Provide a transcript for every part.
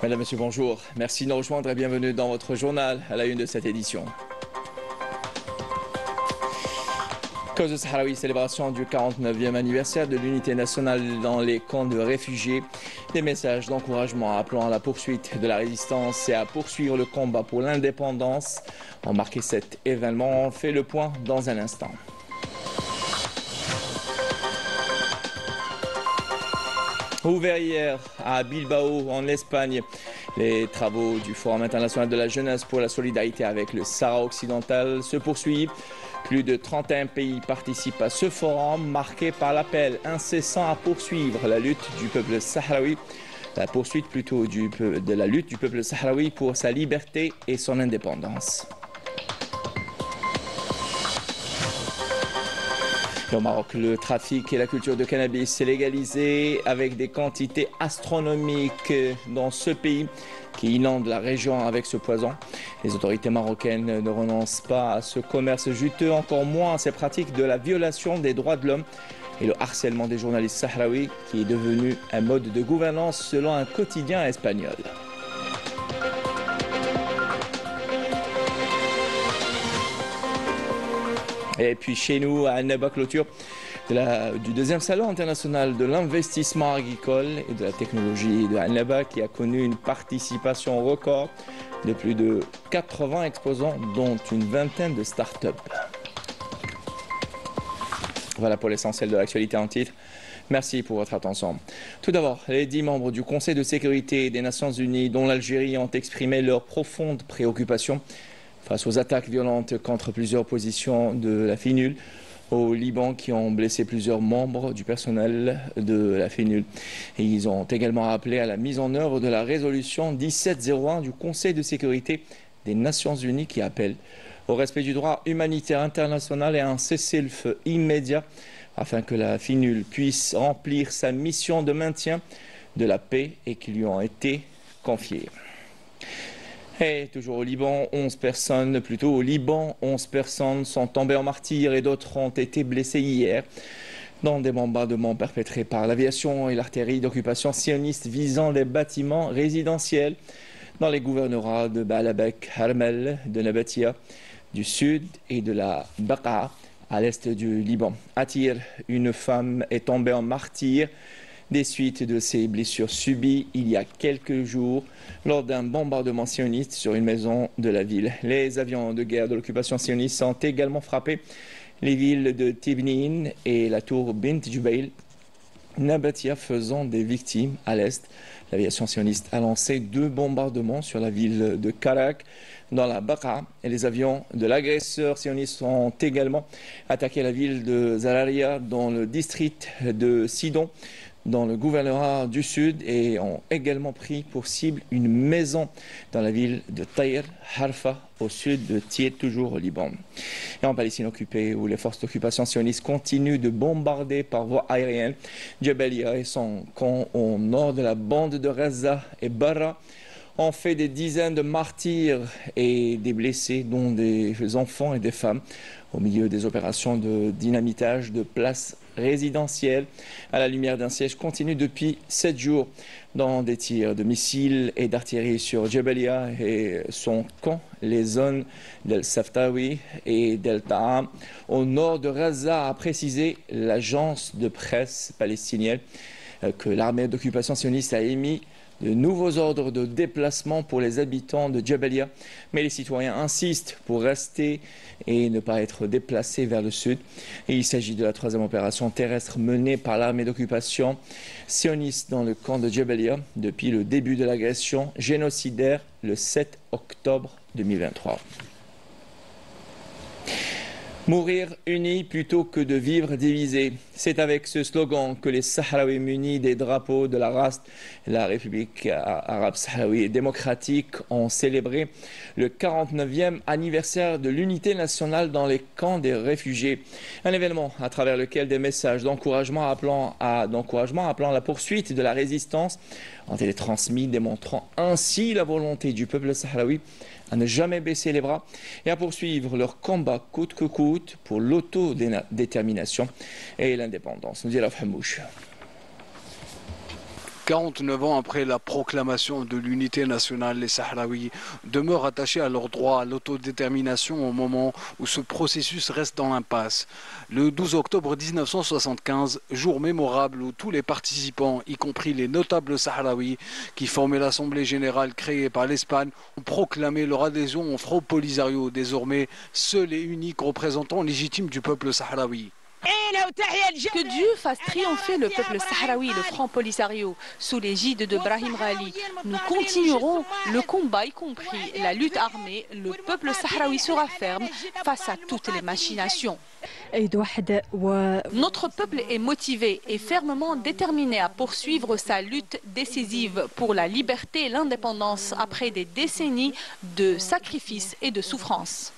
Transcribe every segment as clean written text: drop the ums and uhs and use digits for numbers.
Mesdames, Messieurs, bonjour. Merci de nous rejoindre et bienvenue dans votre journal à la une de cette édition. Cause Sahraoui, célébration du 49e anniversaire de l'unité nationale dans les camps de réfugiés. Des messages d'encouragement appelant à la poursuite de la résistance et à poursuivre le combat pour l'indépendance. On marqué cet événement, on fait le point dans un instant. Ouvert hier à Bilbao, en Espagne, les travaux du Forum international de la jeunesse pour la solidarité avec le Sahara occidental se poursuivent. Plus de 31 pays participent à ce forum marqué par l'appel incessant à poursuivre la lutte du peuple sahraoui, la poursuite plutôt de la lutte du peuple sahraoui pour sa liberté et son indépendance. Et au Maroc, le trafic et la culture de cannabis est légalisé avec des quantités astronomiques dans ce pays qui inonde la région avec ce poison. Les autorités marocaines ne renoncent pas à ce commerce juteux, encore moins à ces pratiques de la violation des droits de l'homme et le harcèlement des journalistes sahraouis qui est devenu un mode de gouvernance selon un quotidien espagnol. Et puis chez nous, à Annaba, clôture du deuxième salon international de l'investissement agricole et de la technologie de Annaba qui a connu une participation record de plus de 80 exposants, dont une vingtaine de start-up. Voilà pour l'essentiel de l'actualité en titre. Merci pour votre attention. Tout d'abord, les 10 membres du Conseil de sécurité des Nations Unies, dont l'Algérie, ont exprimé leur profonde préoccupation face aux attaques violentes contre plusieurs positions de la FINUL au Liban qui ont blessé plusieurs membres du personnel de la FINUL. Et ils ont également appelé à la mise en œuvre de la résolution 1701 du Conseil de sécurité des Nations Unies qui appelle au respect du droit humanitaire international et à un cessez-le-feu immédiat afin que la FINUL puisse remplir sa mission de maintien de la paix et qui lui ont été confiées. Et toujours au Liban, 11 personnes sont tombées en martyrs et d'autres ont été blessées hier dans des bombardements perpétrés par l'aviation et l'artillerie d'occupation sioniste visant les bâtiments résidentiels dans les gouvernorats de Baalbek, Harmel, de Nabatia, du sud et de la Baqa à l'est du Liban. À Tyr, une femme est tombée en martyr des suites de ses blessures subies il y a quelques jours lors d'un bombardement sioniste sur une maison de la ville. Les avions de guerre de l'occupation sioniste ont également frappé les villes de Tibnin et la tour Bint Jubail, Nabatia faisant des victimes à l'est. L'aviation sioniste a lancé 2 bombardements sur la ville de Karak dans la Baqa et les avions de l'agresseur sioniste ont également attaqué la ville de Zararia dans le district de Sidon dans le gouvernorat du Sud et ont également pris pour cible une maison dans la ville de Taïr, Harfa, au sud de Tyr, toujours au Liban. Et en Palestine occupée, où les forces d'occupation sionistes continuent de bombarder par voie aérienne Jabalia et son camp au nord de la bande de Gaza et Barra, ont fait des dizaines de martyrs et des blessés, dont des enfants et des femmes, au milieu des opérations de dynamitage de places résidentielles à la lumière d'un siège continu depuis 7 jours dans des tirs de missiles et d'artillerie sur Jabalia et son camp, les zones d'El Saftawi et d'El Ta'am au nord de Gaza, a précisé l'agence de presse palestinienne que l'armée d'occupation sioniste a émis de nouveaux ordres de déplacement pour les habitants de Jabalia, mais les citoyens insistent pour rester et ne pas être déplacés vers le sud. Et il s'agit de la 3e opération terrestre menée par l'armée d'occupation sioniste dans le camp de Jabalia depuis le début de l'agression génocidaire le 7 octobre 2023. Mourir unis plutôt que de vivre divisés. C'est avec ce slogan que les Sahraouis munis des drapeaux de la RAST, la République arabe sahraoui démocratique, ont célébré le 49e anniversaire de l'unité nationale dans les camps des réfugiés. Un événement à travers lequel des messages d'encouragement appelant à la poursuite de la résistance ont été transmis, démontrant ainsi la volonté du peuple sahraoui à ne jamais baisser les bras et à poursuivre leur combat coûte que coûte pour l'autodétermination et l'indépendance. Nous dit Raf Hamouche. 49 ans après la proclamation de l'unité nationale, les Sahraouis demeurent attachés à leur droit à l'autodétermination au moment où ce processus reste dans l'impasse. Le 12 octobre 1975, jour mémorable où tous les participants, y compris les notables Sahraouis qui formaient l'Assemblée générale créée par l'Espagne, ont proclamé leur adhésion au Front Polisario, désormais seul et unique représentant légitime du peuple sahraoui. Que Dieu fasse triompher le peuple sahraoui, le Front Polisario, sous l'égide de Brahim Ghali. Nous continuerons le combat, y compris la lutte armée. Le peuple sahraoui sera ferme face à toutes les machinations. Notre peuple est motivé et fermement déterminé à poursuivre sa lutte décisive pour la liberté et l'indépendance après des décennies de sacrifices et de souffrances.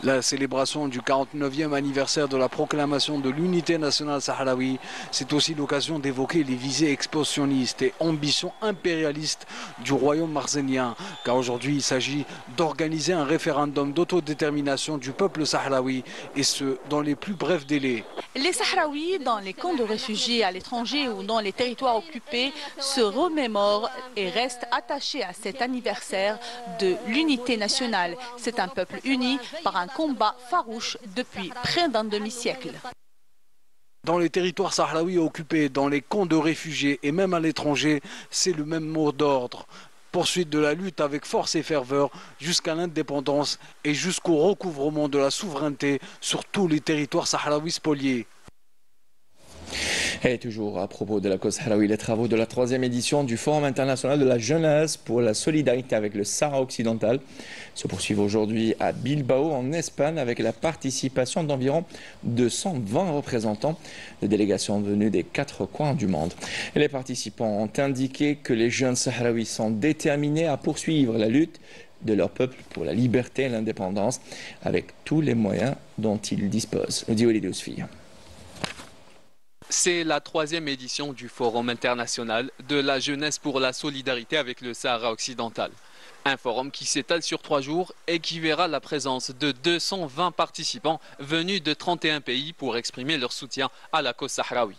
La célébration du 49e anniversaire de la proclamation de l'unité nationale sahraoui, c'est aussi l'occasion d'évoquer les visées expansionnistes et ambitions impérialistes du royaume marsénien. Car aujourd'hui, il s'agit d'organiser un référendum d'autodétermination du peuple sahraoui, et ce, dans les plus brefs délais. Les Sahraouis, dans les camps de réfugiés à l'étranger ou dans les territoires occupés, se remémorent et restent attachés à cet anniversaire de l'unité nationale. C'est un peuple uni par un combat farouche depuis près d'un demi-siècle. Dans les territoires sahraouis occupés, dans les camps de réfugiés et même à l'étranger, c'est le même mot d'ordre. Poursuite de la lutte avec force et ferveur jusqu'à l'indépendance et jusqu'au recouvrement de la souveraineté sur tous les territoires sahraouis spoliés. Et toujours à propos de la cause sahraoui, les travaux de la 3e édition du Forum international de la jeunesse pour la solidarité avec le Sahara occidental se poursuivent aujourd'hui à Bilbao, en Espagne, avec la participation d'environ 220 représentants de délégations venues des 4 coins du monde. Et les participants ont indiqué que les jeunes sahraouis sont déterminés à poursuivre la lutte de leur peuple pour la liberté et l'indépendance avec tous les moyens dont ils disposent. C'est la 3e édition du Forum international de la jeunesse pour la solidarité avec le Sahara occidental. Un forum qui s'étale sur 3 jours et qui verra la présence de 220 participants venus de 31 pays pour exprimer leur soutien à la cause sahraoui.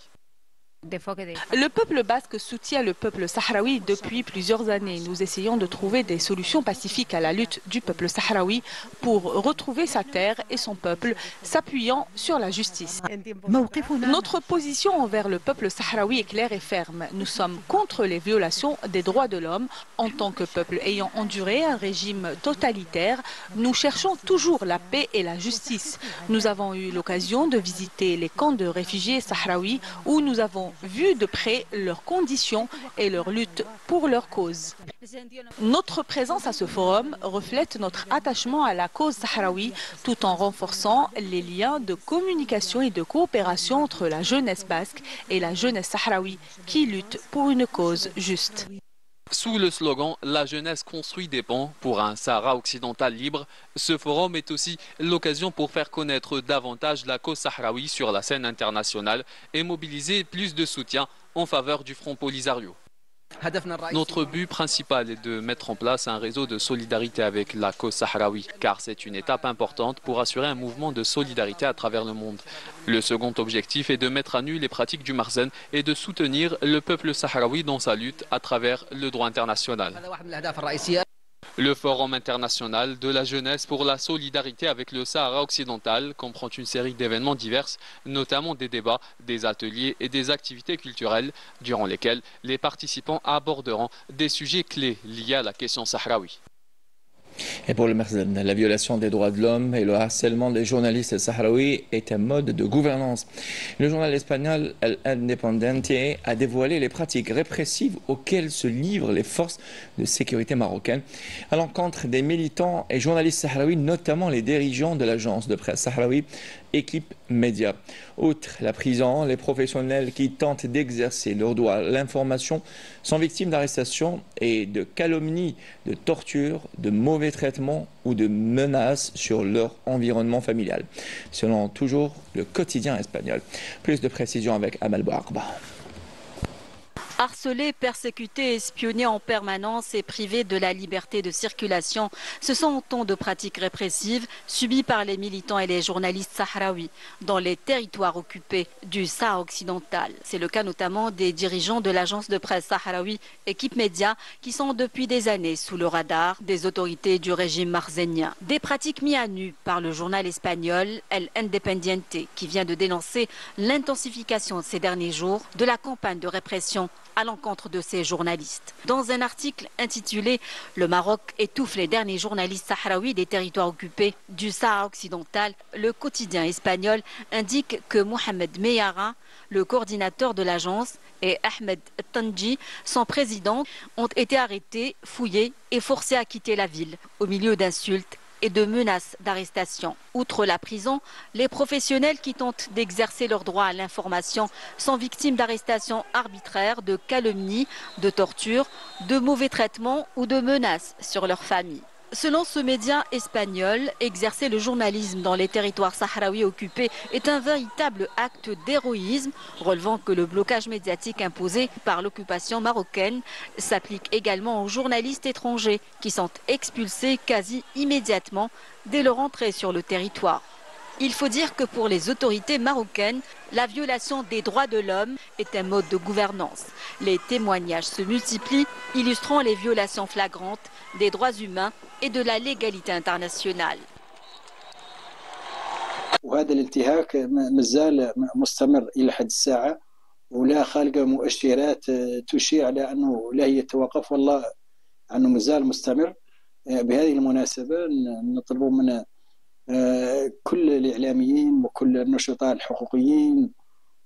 Le peuple basque soutient le peuple sahraoui depuis plusieurs années. Nous essayons de trouver des solutions pacifiques à la lutte du peuple sahraoui pour retrouver sa terre et son peuple, s'appuyant sur la justice. Notre position envers le peuple sahraoui est claire et ferme. Nous sommes contre les violations des droits de l'homme. En tant que peuple ayant enduré un régime totalitaire, nous cherchons toujours la paix et la justice. Nous avons eu l'occasion de visiter les camps de réfugiés sahraouis où nous avons vu de près leurs conditions et leur lutte pour leur cause. Notre présence à ce forum reflète notre attachement à la cause sahraoui tout en renforçant les liens de communication et de coopération entre la jeunesse basque et la jeunesse sahraoui qui lutte pour une cause juste. Sous le slogan « La jeunesse construit des ponts pour un Sahara occidental libre », ce forum est aussi l'occasion pour faire connaître davantage la cause sahraoui sur la scène internationale et mobiliser plus de soutien en faveur du Front Polisario. Notre but principal est de mettre en place un réseau de solidarité avec la cause sahraoui, car c'est une étape importante pour assurer un mouvement de solidarité à travers le monde. Le second objectif est de mettre à nu les pratiques du Marzen et de soutenir le peuple sahraoui dans sa lutte à travers le droit international. Le Forum international de la jeunesse pour la solidarité avec le Sahara occidental comprend une série d'événements divers, notamment des débats, des ateliers et des activités culturelles, durant lesquels les participants aborderont des sujets clés liés à la question sahraoui. Et pour le Marzen, la violation des droits de l'homme et le harcèlement des journalistes sahraouis est un mode de gouvernance. Le journal espagnol El Independiente a dévoilé les pratiques répressives auxquelles se livrent les forces de sécurité marocaines à l'encontre des militants et journalistes sahraouis, notamment les dirigeants de l'agence de presse sahraoui Équipe Média. Outre la prison, les professionnels qui tentent d'exercer leur droit à l'information sont victimes d'arrestations et de calomnies, de tortures, de mauvais traitements ou de menaces sur leur environnement familial, selon toujours le quotidien espagnol. Plus de précisions avec Amal Bouarba. Harcelés, persécutés, espionnés en permanence et privés de la liberté de circulation, ce sont autant de pratiques répressives subies par les militants et les journalistes sahraouis dans les territoires occupés du Sahara occidental. C'est le cas notamment des dirigeants de l'agence de presse sahraoui Équipe Média qui sont depuis des années sous le radar des autorités du régime marzénien. Des pratiques mises à nu par le journal espagnol El Independiente qui vient de dénoncer l'intensification ces derniers jours de la campagne de répression à l'encontre de ces journalistes. Dans un article intitulé « Le Maroc étouffe les derniers journalistes sahraouis des territoires occupés du Sahara occidental », le quotidien espagnol indique que Mohamed Meyara, le coordinateur de l'agence, et Ahmed Tanji, son président, ont été arrêtés, fouillés et forcés à quitter la ville au milieu d'insultes et de menaces d'arrestation. Outre la prison, les professionnels qui tentent d'exercer leur droit à l'information sont victimes d'arrestations arbitraires, de calomnies, de tortures, de mauvais traitements ou de menaces sur leur famille. Selon ce média espagnol, exercer le journalisme dans les territoires sahraouis occupés est un véritable acte d'héroïsme, relevant que le blocage médiatique imposé par l'occupation marocaine s'applique également aux journalistes étrangers qui sont expulsés quasi immédiatement dès leur entrée sur le territoire. Il faut dire que pour les autorités marocaines, la violation des droits de l'homme est un mode de gouvernance. Les témoignages se multiplient, illustrant les violations flagrantes des droits humains et de la légalité internationale. وهذا الانتهاك مازال مستمر إلى حد الساعة ولا خالق مؤشرات تشير على أنه لا يتوقف والله أنه مازال مستمر. بهذه المناسبة نطلب من كل الإعلاميين وكل النشطاء الحقوقيين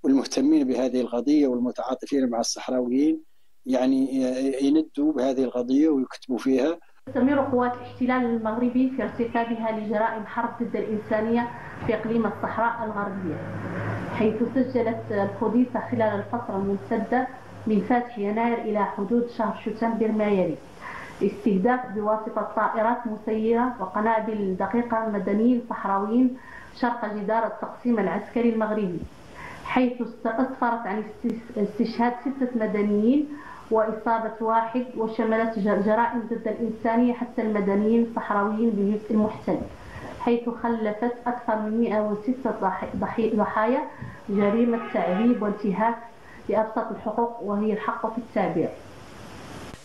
والمهتمين بهذه القضية والمتعاطفين مع الصحراويين يعني يندوا بهذه القضية ويكتبوا فيها. تستمر قوات الاحتلال المغربي في ارتكابها لجرائم حرب ضد الإنسانية في إقليم الصحراء الغربية، حيث سجلت الحديث خلال الفترة الممتدة من فاتح يناير إلى حدود شهر شتنبر ما يلي استهداف بواسطة طائرات مسيرة وقنابل دقيقة مدنيين صحراويين شرق جدار التقسيم العسكري المغربي، حيث أسفرت عن استشهاد 6 مدنيين وإصابة 1 وشملت جرائم ضد الإنسانية حتى المدنيين الصحراويين بالجزء المحتل، حيث خلفت أكثر من 106 ضحايا جريمة تعذيب وانتهاك لأبسط الحقوق وهي الحق في التعبير.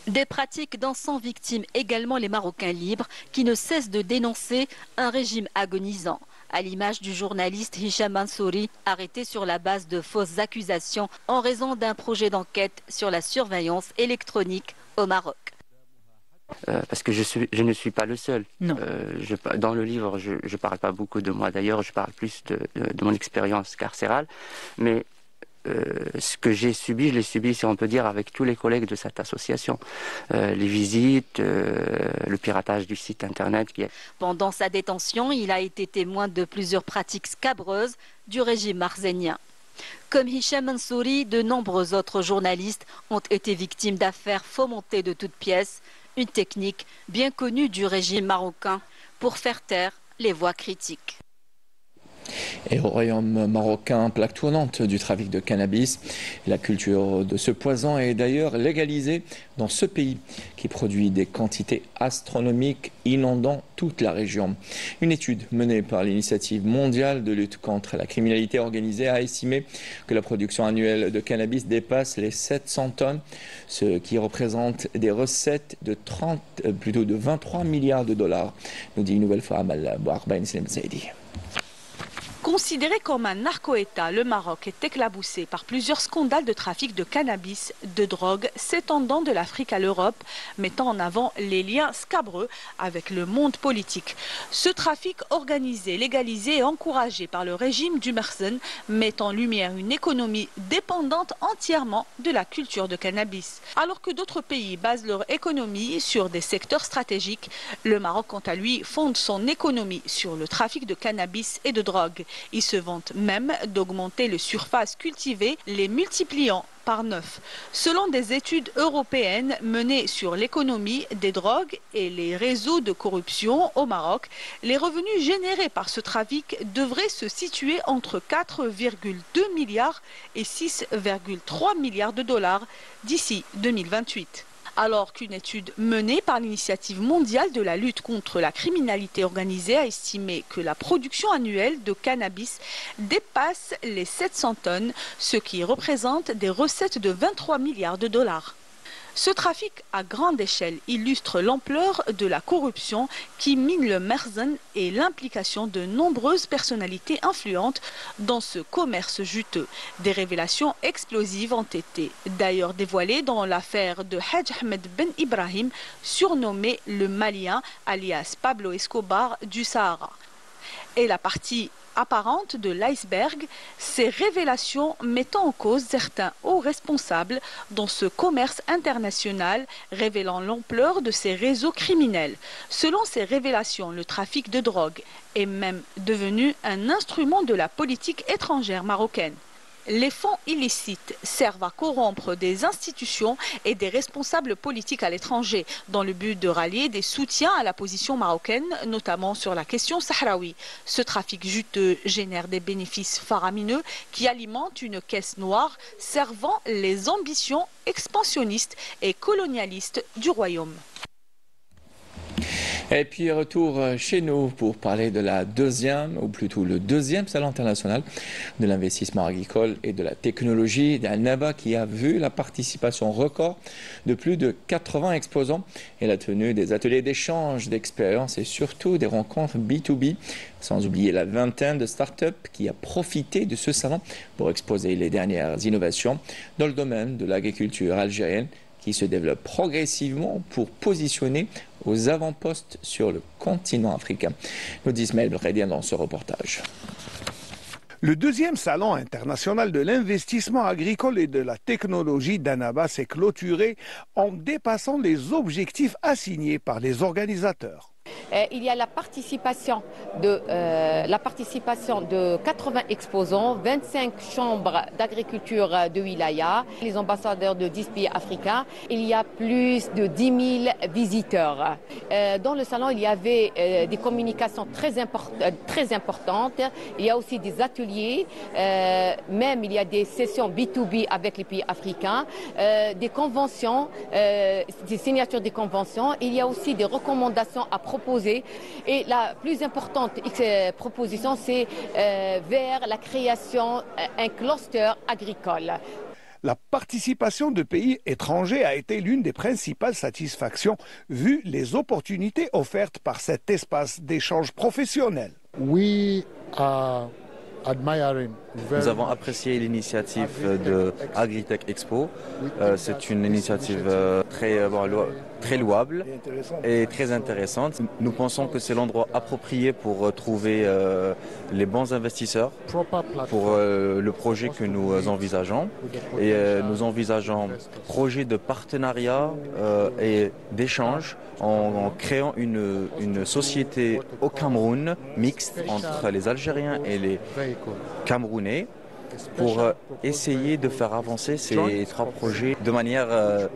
Des pratiques dont sont victimes également les Marocains libres qui ne cessent de dénoncer un régime agonisant, à l'image du journaliste Hicham Mansouri, arrêté sur la base de fausses accusations en raison d'un projet d'enquête sur la surveillance électronique au Maroc. Parce que je ne suis pas le seul. Dans le livre, je ne parle pas beaucoup de moi d'ailleurs, je parle plus de mon expérience carcérale, mais ce que j'ai subi, je l'ai subi, si on peut dire, avec tous les collègues de cette association. Les visites, le piratage du site internet. Pendant sa détention, il a été témoin de plusieurs pratiques scabreuses du régime marzénien. Comme Hicham Mansouri, de nombreux autres journalistes ont été victimes d'affaires fomentées de toutes pièces, une technique bien connue du régime marocain pour faire taire les voix critiques. Et au royaume marocain, plaque tournante du trafic de cannabis. La culture de ce poison est d'ailleurs légalisée dans ce pays qui produit des quantités astronomiques inondant toute la région. Une étude menée par l'Initiative mondiale de lutte contre la criminalité organisée a estimé que la production annuelle de cannabis dépasse les 700 tonnes, ce qui représente des recettes de 23 milliards de dollars, nous dit une nouvelle fois Amal Bouarbain Saidi. Considéré comme un narco-État, le Maroc est éclaboussé par plusieurs scandales de trafic de cannabis, de drogue, s'étendant de l'Afrique à l'Europe, mettant en avant les liens scabreux avec le monde politique. Ce trafic organisé, légalisé et encouragé par le régime du Merzen met en lumière une économie dépendante entièrement de la culture de cannabis. Alors que d'autres pays basent leur économie sur des secteurs stratégiques, le Maroc, quant à lui, fonde son économie sur le trafic de cannabis et de drogue. Ils se vantent même d'augmenter les surfaces cultivées, les multipliant par 9. Selon des études européennes menées sur l'économie des drogues et les réseaux de corruption au Maroc, les revenus générés par ce trafic devraient se situer entre 4,2 milliards et 6,3 milliards de dollars d'ici 2028. Alors qu'une étude menée par l'Initiative mondiale de la lutte contre la criminalité organisée a estimé que la production annuelle de cannabis dépasse les 700 tonnes, ce qui représente des recettes de 23 milliards de dollars. Ce trafic à grande échelle illustre l'ampleur de la corruption qui mine le merzen et l'implication de nombreuses personnalités influentes dans ce commerce juteux. Des révélations explosives ont été d'ailleurs dévoilées dans l'affaire de Hadj Ahmed Ben Ibrahim, surnommé le Malien, alias Pablo Escobar du Sahara. Et la partie apparente de l'iceberg, ces révélations mettant en cause certains hauts responsables dans ce commerce international, révélant l'ampleur de ces réseaux criminels. Selon ces révélations, le trafic de drogue est même devenu un instrument de la politique étrangère marocaine. Les fonds illicites servent à corrompre des institutions et des responsables politiques à l'étranger dans le but de rallier des soutiens à la position marocaine, notamment sur la question sahraoui. Ce trafic juteux génère des bénéfices faramineux qui alimentent une caisse noire servant les ambitions expansionnistes et colonialistes du royaume. Et puis retour chez nous pour parler de la deuxième, ou plutôt le deuxième salon international de l'investissement agricole et de la technologie d'Annaba qui a vu la participation record de plus de 80 exposants et la tenue des ateliers d'échange d'expériences et surtout des rencontres B2B, sans oublier la vingtaine de start-up qui a profité de ce salon pour exposer les dernières innovations dans le domaine de l'agriculture algérienne qui se développe progressivement pour positionner aux avant-postes sur le continent africain. Nous dit Ismaël Belkhadien dans ce reportage. Le deuxième salon international de l'investissement agricole et de la technologie d'Annaba s'est clôturé en dépassant les objectifs assignés par les organisateurs. Il y a la participation de 80 exposants, 25 chambres d'agriculture de Wilaya, les ambassadeurs de 10 pays africains. Il y a plus de 10 000 visiteurs. Dans le salon, il y avait des communications très importantes. Il y a aussi des ateliers, même il y a des sessions B2B avec les pays africains, des conventions, des signatures des conventions. Il y a aussi des recommandations à proposer. Et la plus importante proposition, c'est vers la création d'un cluster agricole. La participation de pays étrangers a été l'une des principales satisfactions vu les opportunités offertes par cet espace d'échange professionnel. Nous avons apprécié l'initiative de Agritech Expo. C'est une initiative très louable et très intéressante. Nous pensons que c'est l'endroit approprié pour trouver les bons investisseurs pour le projet que nous envisageons. Et nous envisageons projet de partenariat et d'échange en créant une société au Cameroun mixte entre les Algériens et les Camerounais pour essayer de faire avancer ces trois projets de manière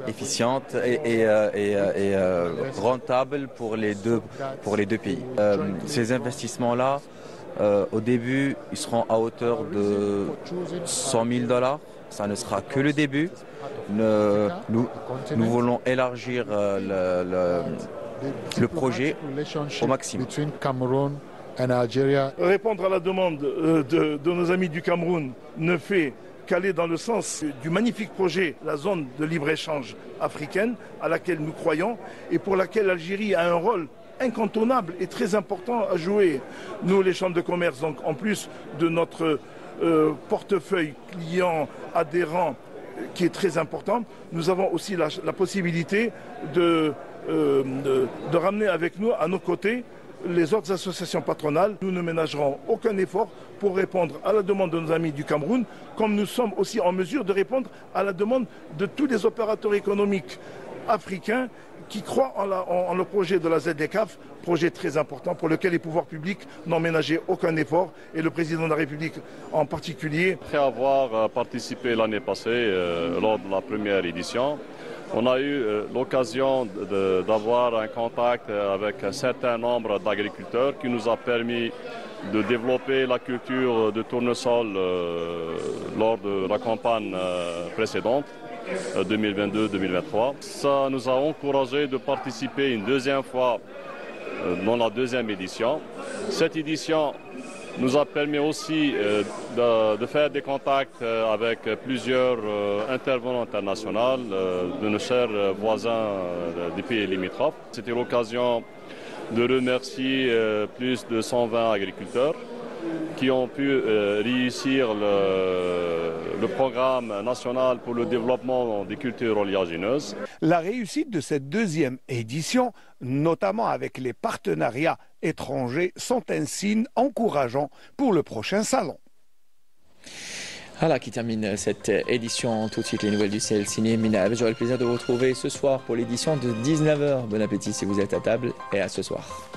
efficiente et rentable pour les deux pays. Ces investissements-là, au début, ils seront à hauteur de $100 000. Ça ne sera que le début. Nous voulons élargir le projet au maximum. Répondre à la demande de nos amis du Cameroun ne fait qu'aller dans le sens du magnifique projet, la zone de libre-échange africaine, à laquelle nous croyons et pour laquelle l'Algérie a un rôle incontournable et très important à jouer. Nous, les chambres de commerce, donc en plus de notre portefeuille client adhérent qui est très important, nous avons aussi la possibilité de ramener avec nous, à nos côtés, les autres associations patronales. Nous ne ménagerons aucun effort pour répondre à la demande de nos amis du Cameroun, comme nous sommes aussi en mesure de répondre à la demande de tous les opérateurs économiques africains qui croient en le projet de la ZDCAF, projet très important pour lequel les pouvoirs publics n'ont ménagé aucun effort, et le président de la République en particulier. Après avoir participé l'année passée lors de la première édition, on a eu l'occasion d'avoir un contact avec un certain nombre d'agriculteurs qui nous a permis de développer la culture de tournesol lors de la campagne précédente, 2022-2023. Ça nous a encouragé de participer une deuxième fois dans la deuxième édition. Cette édition nous a permis aussi de faire des contacts avec plusieurs intervenants internationaux de nos chers voisins des pays limitrophes. C'était l'occasion de remercier plus de 120 agriculteurs qui ont pu réussir le programme national pour le développement des cultures oléagineuses. La réussite de cette deuxième édition, notamment avec les partenariats étrangers, sont un signe encourageant pour le prochain salon. Voilà qui termine cette édition. Tout de suite, les nouvelles du ciel signé Minab. J'aurai le plaisir de vous retrouver ce soir pour l'édition de 19h. Bon appétit si vous êtes à table et à ce soir.